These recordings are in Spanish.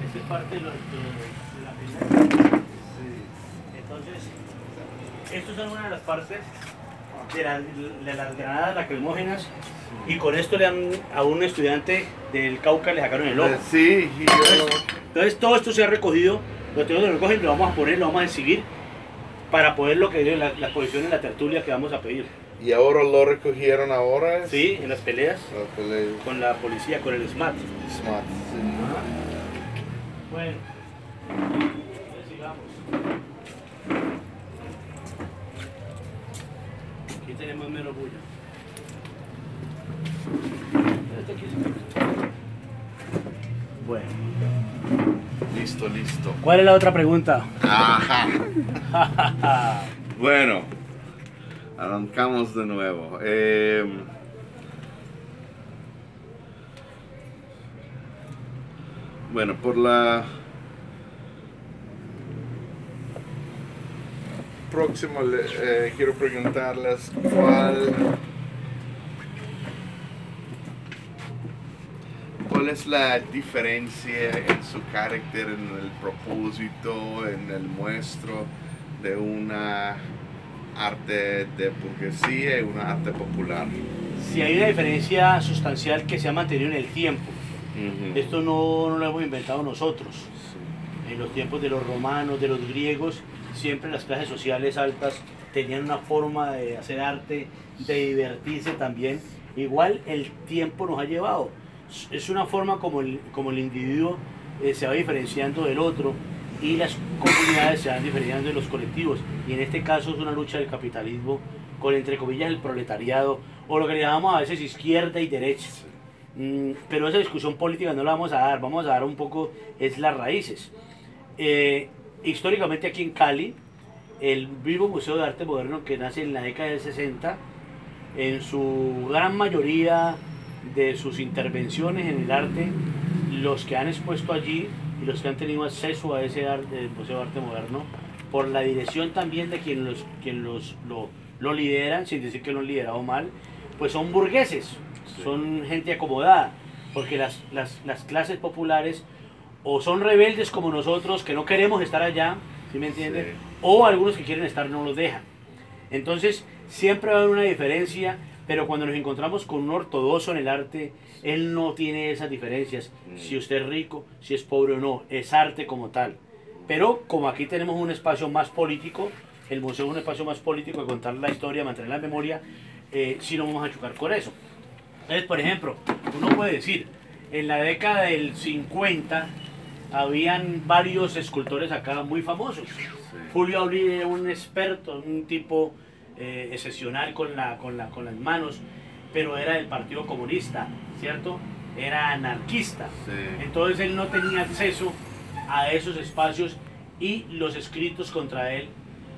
Esta es parte de la pila. Entonces, estas son una de las partes de las granadas lacrimógenas, y con esto le dan a un estudiante del Cauca, le sacaron el ojo. Sí, y Entonces todo esto se ha recogido, lo tenemos que recoger, lo vamos a poner, lo vamos a exhibir para poder lo que es la exposición en la tertulia que vamos a pedir. y ahora lo recogieron ahora. Sí, en las peleas La pelea con la policía, con el SMAT. Smart, sí. Bueno, entonces sigamos. Aquí tenemos menos bulla. Este aquí es- Bueno, Listo, listo. ¿cuál es la otra pregunta? Ajá. Bueno, arrancamos de nuevo. Bueno, por la próxima quiero preguntarles cuál es la diferencia en su carácter, en el propósito, en el muestro de una arte de burguesía y una arte popular. Si hay una diferencia sustancial que se ha mantenido en el tiempo, esto no lo hemos inventado nosotros. En los tiempos de los romanos, de los griegos, siempre las clases sociales altas tenían una forma de hacer arte, de divertirse también. Igual el tiempo nos ha llevado. Es una forma como el individuo se va diferenciando del otro, y las comunidades se van diferenciando de los colectivos. Y en este caso es una lucha del capitalismo con, entre comillas, el proletariado, o lo que le llamamos a veces izquierda y derecha. Pero esa discusión política no la vamos a dar, vamos a dar un poco es las raíces. Históricamente aquí en Cali, el vivo Museo de Arte Moderno, que nace en la década del 60, en su gran mayoría de sus intervenciones en el arte, los que han expuesto allí y los que han tenido acceso a ese arte, el Museo de Arte Moderno, por la dirección también de quien lo lideran, sin decir que lo han liderado mal, pues son burgueses, son gente acomodada, porque las clases populares o son rebeldes como nosotros, que no queremos estar allá, ¿sí me entienden? Sí. O algunos que quieren estar no los dejan. Entonces siempre va a haber una diferencia, pero cuando nos encontramos con un ortodoxo en el arte, él no tiene esas diferencias, si usted es rico, si es pobre o no, es arte como tal. Pero como aquí tenemos un espacio más político, el museo es un espacio más político de contar la historia, mantener la memoria, sí no vamos a chocar con eso. Entonces, por ejemplo, uno puede decir, en la década del 50 habían varios escultores acá muy famosos. Julio Abril era un experto, un tipo excepcional con las manos, pero era del Partido Comunista, ¿cierto? Era anarquista. Sí. Entonces él no tenía acceso a esos espacios, y los escritos contra él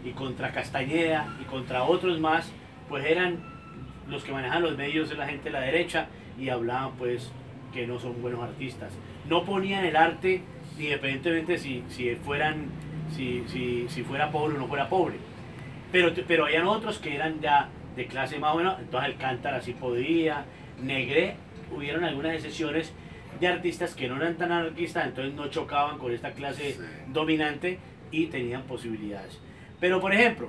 y contra Castañeda y contra otros más, pues eran los que manejan los medios, de la gente de la derecha, y hablaban pues que no son buenos artistas. No ponían el arte independientemente si fuera pobre o no fuera pobre. Pero habían otros que eran ya de clase más buena, entonces Alcántara sí podía, Negré, hubieron algunas excepciones de artistas que no eran tan anarquistas, entonces no chocaban con esta clase dominante y tenían posibilidades. Pero por ejemplo,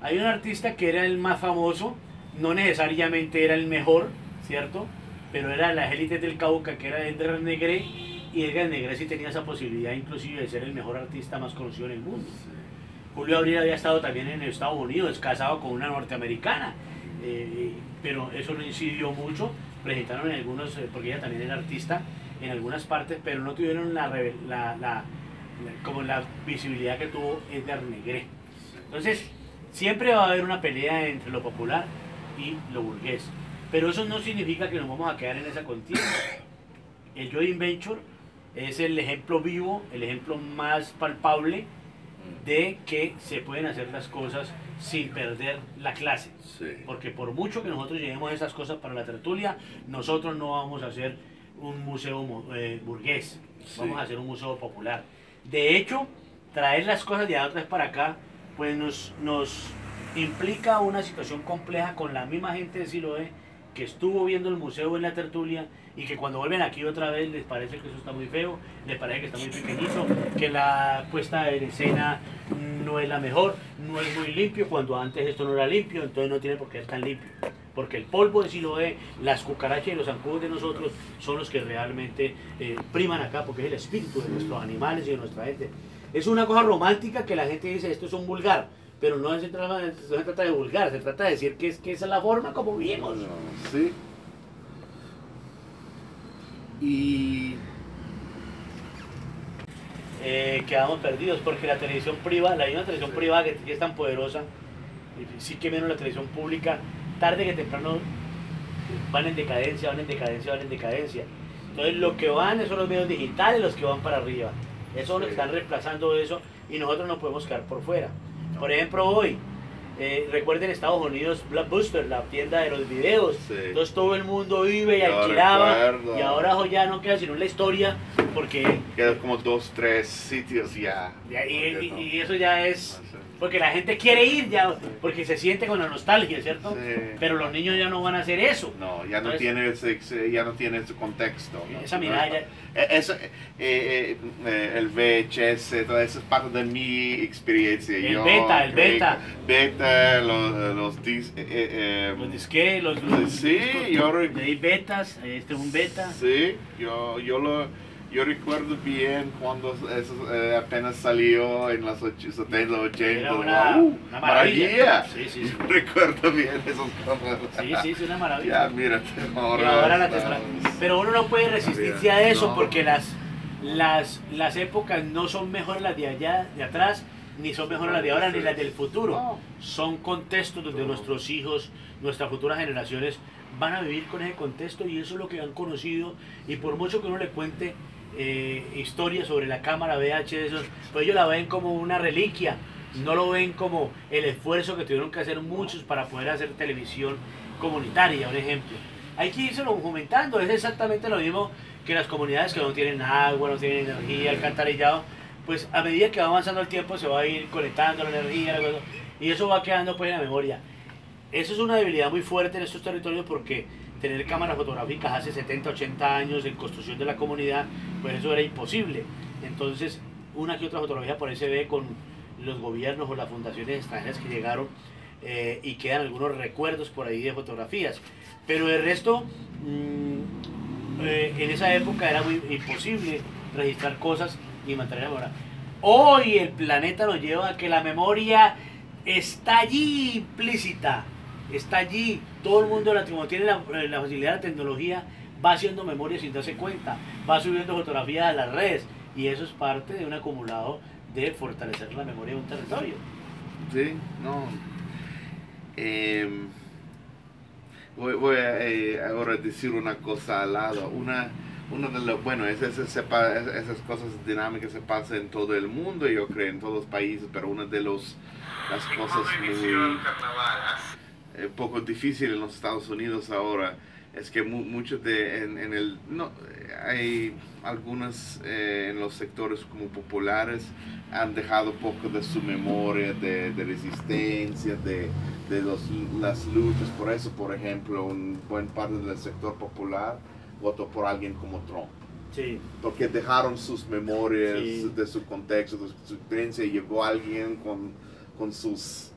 hay un artista que era el más famoso, no necesariamente era el mejor, ¿cierto? Pero era las élites del Cauca, que era Edgar Negré, y Edgar Negré sí tenía esa posibilidad inclusive de ser el mejor artista más conocido en el mundo. Julio Abril había estado también en Estados Unidos, casado con una norteamericana, pero eso no incidió mucho. Presentaron en algunos, porque ella también era artista, en algunas partes, pero no tuvieron como la visibilidad que tuvo Edgar Negré. Entonces, siempre va a haber una pelea entre lo popular y lo burgués, pero eso no significa que nos vamos a quedar en esa contienda. El joint venture es el ejemplo vivo, el ejemplo más palpable de que se pueden hacer las cosas sin perder la clase. Sí. Porque por mucho que nosotros llevemos esas cosas para la tertulia, nosotros no vamos a hacer un museo burgués, vamos a hacer un museo popular. De hecho, traer las cosas de atrás para acá, pues nos implica una situación compleja con la misma gente de Siloé, que estuvo viendo el museo en la tertulia y que cuando vuelven aquí otra vez les parece que eso está muy feo, les parece que está muy pequeñito, que la puesta en escena no es la mejor, no es muy limpio, cuando antes esto no era limpio, entonces no tiene por qué ser tan limpio. Porque el polvo de Siloé, las cucarachas y los zancudos de nosotros son los que realmente priman acá, porque es el espíritu de nuestros animales y de nuestra gente. Es una cosa romántica que la gente dice, esto es un vulgar, pero no se trata de vulgar, se trata de decir que esa es la forma como vivimos. Sí. Y quedamos perdidos porque la televisión privada, la misma televisión privada que es tan poderosa, sí que menos la televisión pública, tarde que temprano van en decadencia, van en decadencia, van en decadencia. Entonces lo que van son los medios digitales los que van para arriba. Esos son los que están reemplazando eso y nosotros no podemos quedar por fuera. Por ejemplo, hoy, recuerden Estados Unidos, Blockbuster, la tienda de los videos. Sí. Entonces todo el mundo vive y Yo alquilaba. recuerdo. Y ahora eso ya no queda sino en la historia porque quedan como 2, 3 sitios ya. y eso ya es... No sé. Porque la gente quiere ir ya, porque se siente con la nostalgia, ¿cierto? Sí. Pero los niños ya no van a hacer eso. No, ya no Entonces, tiene ya no tiene ese contexto. ¿No? Esa mirada ya... El VHS, todo eso es parte de mi experiencia. El beta. Beta, los Los disquetes, los sí, discos, yo hay betas, este es un beta. Sí, yo recuerdo bien cuando eso apenas salió en las 70, 80. Era una maravilla. Sí, sí, sí. Recuerdo bien esos cosas. Sí, es una maravilla. Ya, mírate, Y ahora la estamos- pero uno no puede resistirse a eso No. porque las épocas no son mejores las de allá, de atrás, ni son mejores las de ahora, ni las del futuro. No. Son contextos donde nuestros hijos, nuestras futuras generaciones van a vivir con ese contexto y eso es lo que han conocido. Y por mucho que uno le cuente historias sobre la cámara VHS, pues ellos la ven como una reliquia, no lo ven como el esfuerzo que tuvieron que hacer muchos para poder hacer televisión comunitaria, un ejemplo. Hay que irse fomentando, es exactamente lo mismo que las comunidades que no tienen agua, no tienen energía, alcantarillado, pues a medida que va avanzando el tiempo se va a ir conectando la energía, y eso va quedando pues en la memoria. Eso es una debilidad muy fuerte en estos territorios porque tener cámaras fotográficas hace 70, 80 años en construcción de la comunidad, pues eso era imposible. Entonces, una que otra fotografía por ahí se ve con los gobiernos o las fundaciones extranjeras que llegaron y quedan algunos recuerdos por ahí de fotografías. Pero el resto, en esa época era muy imposible registrar cosas y mantener la memoria. Hoy el planeta nos lleva a que la memoria está allí implícita, está allí. Todo el mundo, como tiene la facilidad de la tecnología, va haciendo memoria sin darse cuenta, va subiendo fotografías a las redes y eso es parte de un acumulado de fortalecer la memoria de un territorio. Sí, no. Voy a ahora decir una cosa al lado. Una de los, bueno, esas cosas dinámicas se pasan en todo el mundo, yo creo, en todos los países, pero una de las cosas muy poco difícil en los Estados Unidos ahora es que muchos hay algunos en los sectores como populares han dejado poco de su memoria de resistencia, de las luchas. Por eso, por ejemplo, un buen parte del sector popular votó por alguien como Trump. Sí. Porque dejaron sus memorias Sí. de su contexto, de su experiencia, y llegó alguien con sus...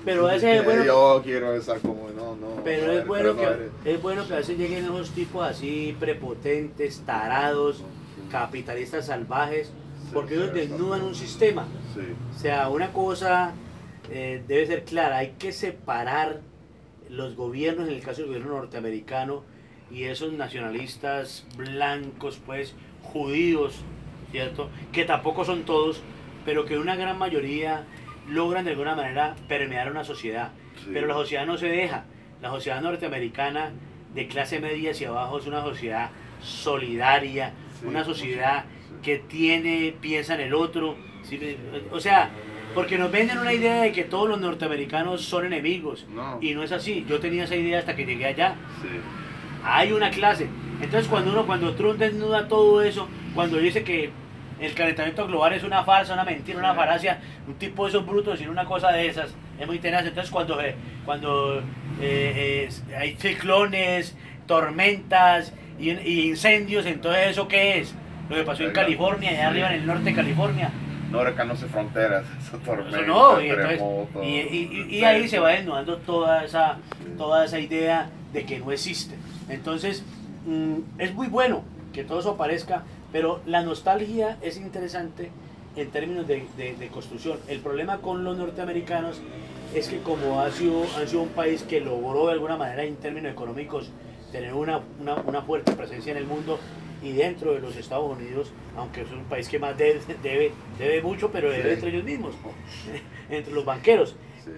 Pero ese es bueno. Yo quiero estar como, no. Pero no es eres, bueno, pero no eres. es bueno que a veces lleguen esos tipos así prepotentes, tarados, capitalistas salvajes, porque ellos desnudan un sistema. Sí. O sea, una cosa debe ser clara, hay que separar los gobiernos, en el caso del gobierno norteamericano, y esos nacionalistas blancos, pues, judíos, ¿cierto? Que tampoco son todos, pero que una gran mayoría logran de alguna manera permear una sociedad. Sí. Pero la sociedad no se deja. La sociedad norteamericana de clase media hacia abajo es una sociedad solidaria, Sí, una sociedad sí. que piensa en el otro. ¿Sí? O sea, porque nos venden una idea de que todos los norteamericanos son enemigos. No. Y no es así. Yo tenía esa idea hasta que llegué allá. Sí. Hay una clase. Entonces cuando Trump desnuda todo eso, cuando dice que el calentamiento global es una farsa, una mentira, una falacia, un tipo de esos brutos decir una cosa de esas, es muy tenaz. Entonces cuando hay ciclones, tormentas y incendios, entonces ¿eso qué es? Lo que pasó en California, allá arriba en el norte de California. No reconoce fronteras, esa tormenta, Eso no, y, terremoto, y ahí se va desnudando toda esa idea de que no existe. Entonces, es muy bueno que todo eso aparezca, pero la nostalgia es interesante en términos de construcción. El problema con los norteamericanos es que como han sido un país que logró de alguna manera en términos económicos tener una fuerte presencia en el mundo y dentro de los Estados Unidos, aunque es un país que más debe mucho, pero debe entre ellos mismos, entre los banqueros. Sí.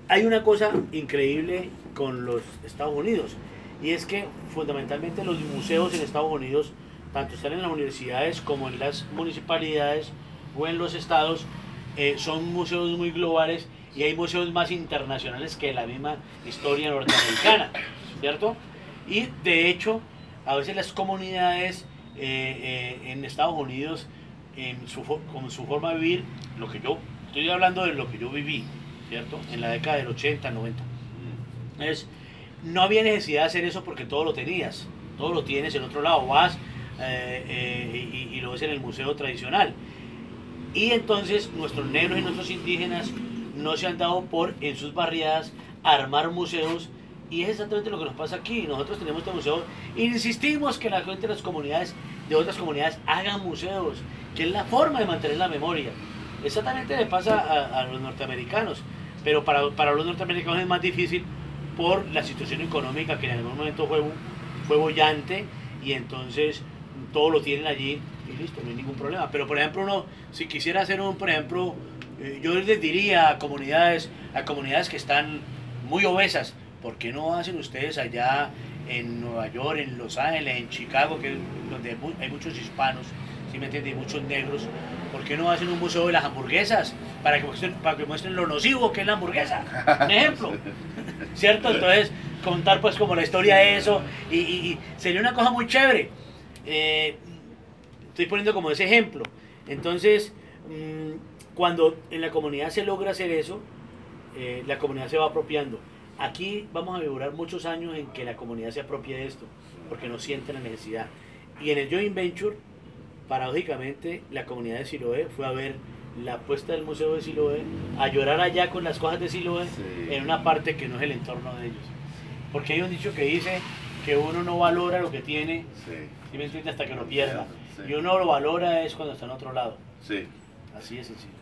Hay una cosa increíble con los Estados Unidos, y es que fundamentalmente los museos en Estados Unidos, tanto están en las universidades como en las municipalidades o en los estados, son museos muy globales, y hay museos más internacionales que la misma historia norteamericana, ¿cierto? Y de hecho, a veces las comunidades en Estados Unidos, con su forma de vivir, lo que yo estoy hablando de lo que yo viví, ¿cierto? En la década del 80, 90. No había necesidad de hacer eso porque todo lo tenías, todo lo tienes en otro lado, vas y lo ves en el museo tradicional. Y entonces nuestros negros y nuestros indígenas no se han dado por, en sus barriadas, armar museos. Y es exactamente lo que nos pasa aquí. Nosotros tenemos este museo e insistimos que la gente de las comunidades, de otras comunidades, hagan museos, que es la forma de mantener la memoria. Exactamente le pasa a los norteamericanos, pero para los norteamericanos es más difícil por la situación económica, que en algún momento fue bollante, y entonces todo lo tienen allí y listo, no hay ningún problema. Pero por ejemplo, si quisiera hacer por ejemplo, yo les diría a comunidades que están muy obesas, ¿por qué no hacen ustedes allá en Nueva York, en Los Ángeles, en Chicago, que es donde hay muchos hispanos, ¿sí me entiendes? Y muchos negros? ¿Por qué no hacen un museo de las hamburguesas para que muestren lo nocivo que es la hamburguesa? Un ejemplo, ¿cierto? Entonces, contar pues como la historia de eso, y sería una cosa muy chévere. Estoy poniendo como ese ejemplo. Entonces, cuando en la comunidad se logra hacer eso, la comunidad se va apropiando. Aquí vamos a durar muchos años en que la comunidad se apropie de esto, porque no siente la necesidad. Y en el Joint Venture, paradójicamente, la comunidad de Siloé fue a ver la puesta del Museo de Siloé, a llorar allá con las cosas de Siloé, en una parte que no es el entorno de ellos. Porque hay un dicho que dice que uno no valora lo que tiene, ¿sí me entiende? Hasta que lo pierda. Y uno lo valora es cuando está en otro lado. Sí. Así es sencillo.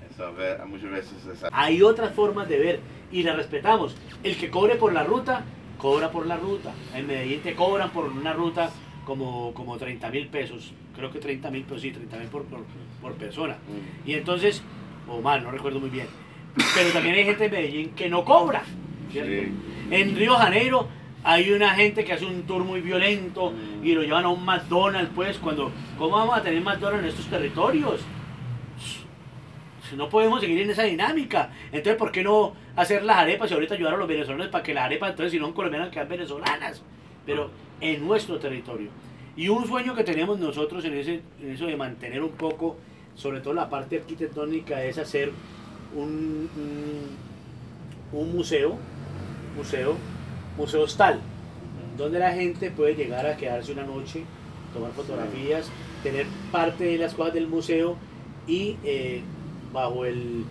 Muchas veces hay otras formas de ver y las respetamos. El que cobre por la ruta, cobra por la ruta. En Medellín te cobran por una ruta como 30.000 pesos. Creo que 30.000 pesos, sí, 30.000 por persona. Y entonces, o mal, no recuerdo muy bien. Pero también hay gente en Medellín que no cobra, ¿cierto? Sí. En Río de Janeiro hay una gente que hace un tour muy violento y lo llevan a un McDonald's, pues, ¿cómo vamos a tener McDonald's en estos territorios? No podemos seguir en esa dinámica. Entonces, ¿por qué no hacer las arepas y ahorita ayudar a los venezolanos para que las arepas, entonces, si no son colombianas, quedan venezolanas? Pero en nuestro territorio. Y un sueño que tenemos nosotros en eso de mantener un poco, sobre todo la parte arquitectónica, es hacer un museo hostal, donde la gente puede llegar a quedarse una noche, tomar fotografías, tener parte de las cosas del museo y bajo el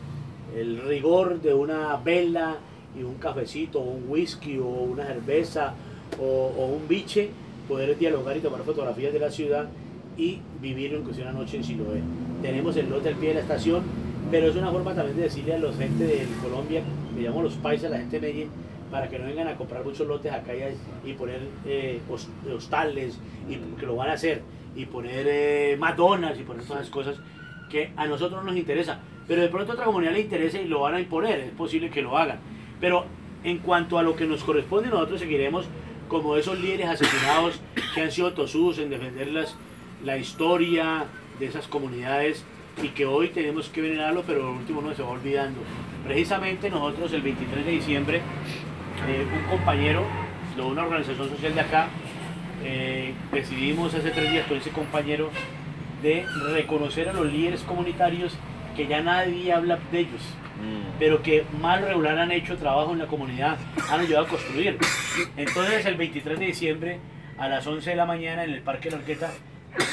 rigor de una vela y un cafecito, o un whisky, o una cerveza, o un biche, poder dialogar y tomar fotografías de la ciudad y vivir incluso una noche en Siloé. Tenemos el lote al pie de la estación, pero es una forma también de decirle a la gente de Colombia, que llamamos los paisas, la gente de Medellín, para que no vengan a comprar muchos lotes acá y poner hostales, y que lo van a hacer, y poner McDonald's y poner todas las cosas que a nosotros nos interesa, pero de pronto a otra comunidad le interesa y lo van a imponer, es posible que lo hagan. Pero en cuanto a lo que nos corresponde, nosotros seguiremos como esos líderes asesinados que han sido tosudos en defender la historia de esas comunidades y que hoy tenemos que venerarlo, pero lo último no se va olvidando. Precisamente nosotros el 23 de diciembre, un compañero de una organización social de acá, decidimos hace 3 días con ese compañero de reconocer a los líderes comunitarios que ya nadie habla de ellos, pero que mal o regular han hecho trabajo en la comunidad, han ayudado a construir. Entonces el 23 de diciembre a las 11 de la mañana en el Parque La Orqueta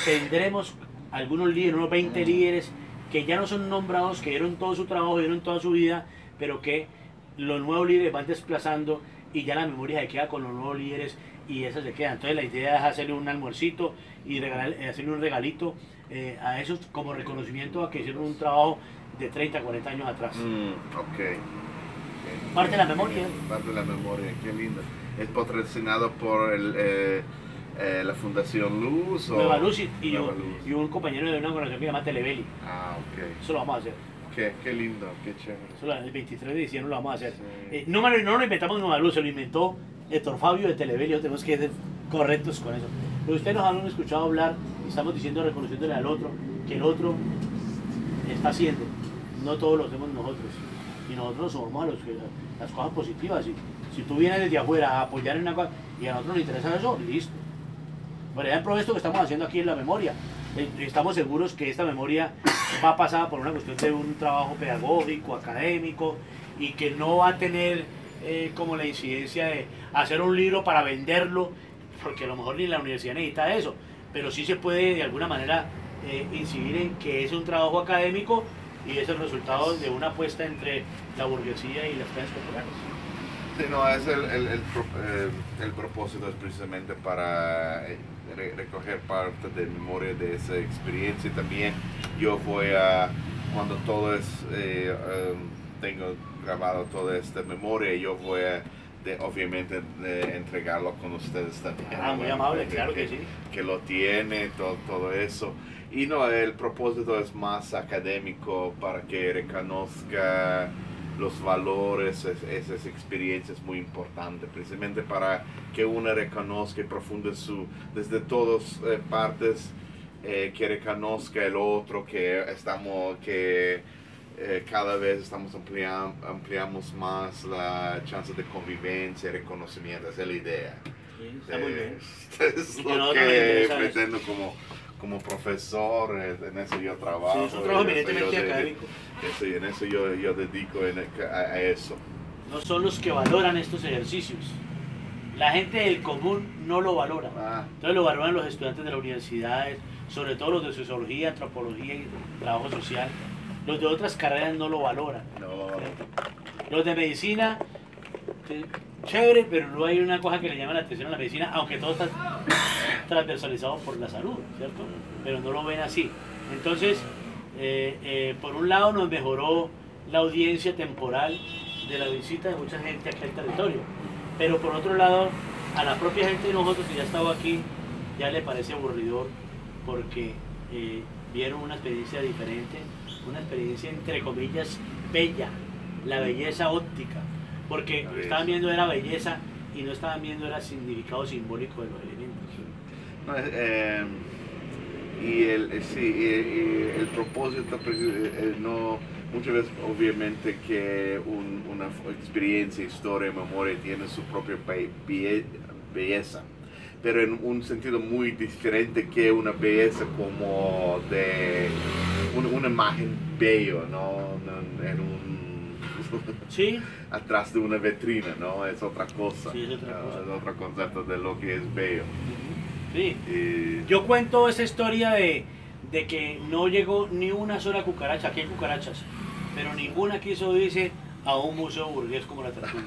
tendremos algunos líderes, unos 20 líderes que ya no son nombrados, que dieron todo su trabajo, dieron toda su vida, pero que los nuevos líderes van desplazando y ya la memoria se queda con los nuevos líderes y esas se quedan. Entonces la idea es hacerle un almuercito y hacerle un regalito a esos como reconocimiento a que hicieron un trabajo de 30, 40 años atrás. Ok. Parte de la memoria. Parte de la memoria, qué lindo. ¿Es patrocinado por la Fundación Luz? Nueva Luz Nueva Luz. y un compañero de una organización que se llama Telebeli. Ah, ok. Eso lo vamos a hacer. Qué lindo, qué chévere. Eso el 23 de diciembre lo vamos a hacer. Sí. No lo inventamos Nueva Luz, se lo inventó Héctor Fabio de Telebeli. Tenemos que ser correctos con eso. Pero ustedes nos han escuchado hablar y estamos diciendo, reconociéndole al otro, que el otro está haciendo. No todos lo hacemos nosotros. Y nosotros somos las cosas positivas. Si tú vienes desde afuera a apoyar en una cosa y a nosotros nos interesa eso, listo. Por ejemplo, esto que estamos haciendo aquí en la memoria. Estamos seguros que esta memoria va pasada por una cuestión de un trabajo pedagógico, académico, y que no va a tener como la incidencia de hacer un libro para venderlo, porque a lo mejor ni la universidad necesita eso, pero sí se puede de alguna manera incidir en que es un trabajo académico y es el resultado de una apuesta entre la burguesía y las clases populares. Sí, no, es el propósito es precisamente para recoger parte de memoria de esa experiencia. También yo voy a, cuando todo es, tengo grabado toda esta memoria, yo voy a, obviamente, entregarlo con ustedes también. Ah, muy amable, claro que sí. Que lo tiene, todo eso. Y no, el propósito es más académico para que reconozca los valores, esas experiencias muy importantes, precisamente para que uno reconozca y profunde desde todas partes, que reconozca el otro, cada vez estamos ampliamos más la chance de convivencia y reconocimiento, esa es la idea. Sí, está muy bien. Es lo que pretendo como profesor, en eso yo trabajo. Sí, es un trabajo eminentemente académico. En eso yo dedico a eso. No son los que valoran estos ejercicios. La gente del común no lo valora. Entonces lo valoran los estudiantes de las universidades, sobre todo los de sociología, antropología y trabajo social. Los de otras carreras no lo valoran. No. Los de medicina, chévere, pero no hay una cosa que le llama la atención a la medicina, aunque todo está transversalizado por la salud, ¿cierto? Pero no lo ven así. Entonces, por un lado nos mejoró la audiencia temporal de la visita de mucha gente aquí al territorio, pero por otro lado, a la propia gente de nosotros que ya estaba aquí, ya le parece aburridor porque vieron una experiencia diferente, una experiencia entre comillas bella, la belleza óptica, porque lo que estaban viendo era belleza y no estaban viendo era significado simbólico de los elementos. No, y el propósito, no, muchas veces obviamente que una experiencia, historia, memoria tiene su propia belleza, pero en un sentido muy diferente que una belleza como de una imagen bello, ¿no? Sí. Atrás de una vitrina, ¿no? Es otra cosa. Sí, es otra cosa. Es otro concepto de lo que es bello. Sí. Yo cuento esa historia de que no llegó ni una sola cucaracha. Aquí hay cucarachas, pero ninguna quiso irse a un museo burgués como la Tertulia.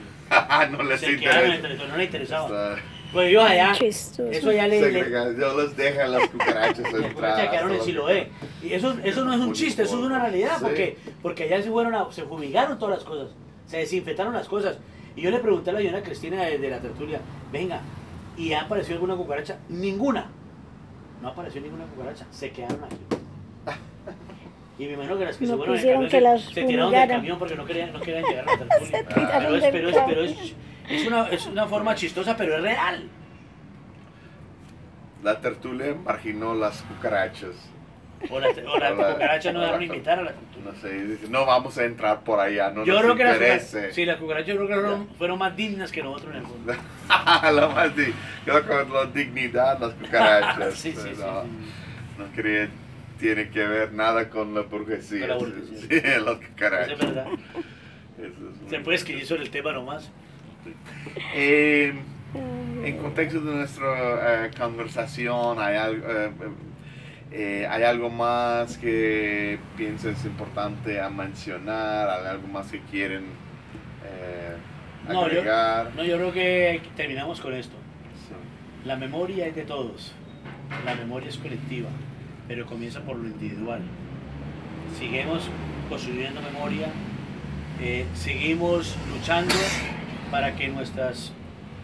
No les Se quedaron en el territorio, no les interesaba. Pues ellos allá, eso ya yo les dejo a las cucarachas entrar. Las cucarachas quedaron en Siloé. Y eso no es un chiste, eso es una realidad, Sí. porque allá se fumigaron todas las cosas, se desinfectaron las cosas. Y yo le pregunté a la señora Cristina de la Tertulia, venga, ¿y ha aparecido alguna cucaracha? Ninguna. No apareció ninguna cucaracha, se quedaron aquí. Y me imagino que las que No se fueron en quisieron el que camión las se tiraron del fumigaran. camión porque no querían llegar a la Tertulia. Se tiraron del Pero es una forma chistosa, pero es real. La Tertulia marginó las cucarachas. O las cucarachas no dejaron invitar a la Tertulia. No sé, dice, no vamos a entrar por allá, no Yo nos creo que interese. las cucarachas yo creo que fueron más dignas que nosotros en el mundo. Creo que con la dignidad las cucarachas. Sí, sí, sí, no, sí. no querían tiene que ver nada con la burguesía. Con la burguesía. Sí, lo que carajo. Eso es verdad. Eso es Se muy- puede escribir sobre el tema nomás. En contexto de nuestra conversación, ¿hay algo más que pienses importante a mencionar? ¿Hay algo más que quieren No, agregar? yo creo que terminamos con esto. Sí. La memoria es de todos. La memoria es colectiva, pero comienza por lo individual. Seguimos construyendo memoria, seguimos luchando para que nuestras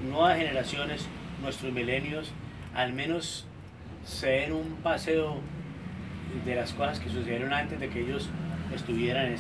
nuevas generaciones, nuestros milenios, al menos se den un paseo de las cosas que sucedieron antes de que ellos estuvieran en